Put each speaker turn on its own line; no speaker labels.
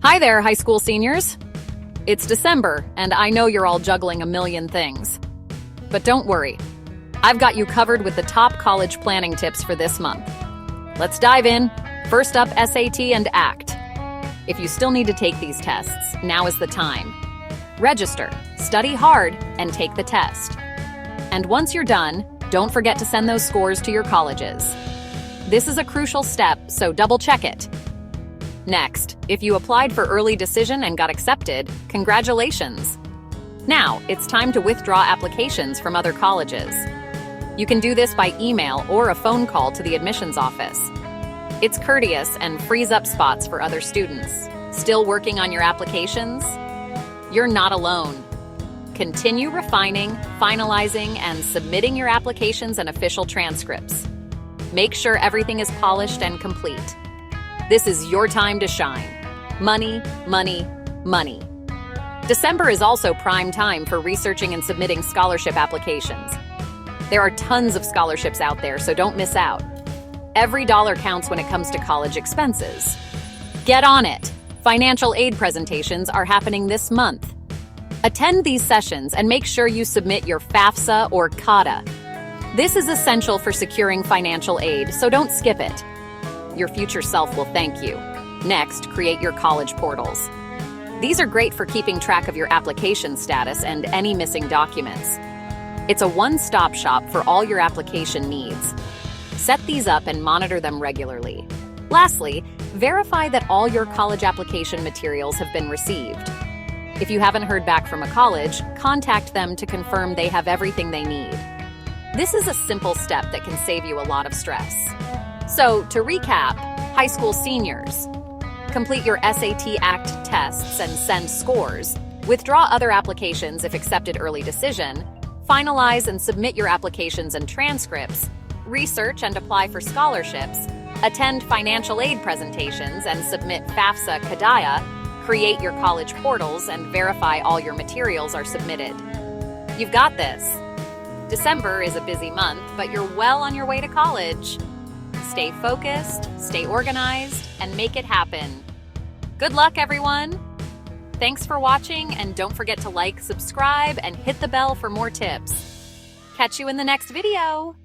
Hi there, high school seniors. It's December, and I know you're all juggling a million things. But don't worry. I've got you covered with the top college planning tips for this month. Let's dive in. First up, SAT and ACT. If you still need to take these tests, now is the time. Register, study hard, and take the test. And once you're done, don't forget to send those scores to your colleges. This is a crucial step, so double-check it. Next, if you applied for early decision and got accepted, congratulations. Now, it's time to withdraw applications from other colleges. You can do this by email or a phone call to the admissions office. It's courteous and frees up spots for other students. Still working on your applications? You're not alone. Continue refining, finalizing, and submitting your applications and official transcripts. Make sure everything is polished and complete. This is your time to shine. Money, money, money. December is also prime time for researching and submitting scholarship applications. There are tons of scholarships out there, so don't miss out. Every dollar counts when it comes to college expenses. Get on it. Financial aid presentations are happening this month. Attend these sessions and make sure you submit your FAFSA or CADA. This is essential for securing financial aid, so don't skip it. Your future self will thank you. Next, create your college portals. These are great for keeping track of your application status and any missing documents. It's a one-stop shop for all your application needs. Set these up and monitor them regularly. Lastly, verify that all your college application materials have been received. If you haven't heard back from a college, contact them to confirm they have everything they need. This is a simple step that can save you a lot of stress. So, to recap, high school seniors, complete your SAT ACT tests and send scores, withdraw other applications if accepted early decision, finalize and submit your applications and transcripts, research and apply for scholarships, attend financial aid presentations and submit FAFSA CADA, create your college portals and verify all your materials are submitted. You've got this. December is a busy month, but you're well on your way to college. Stay focused, stay organized, and make it happen. Good luck, everyone! Thanks for watching, and don't forget to like, subscribe, and hit the bell for more tips. Catch you in the next video!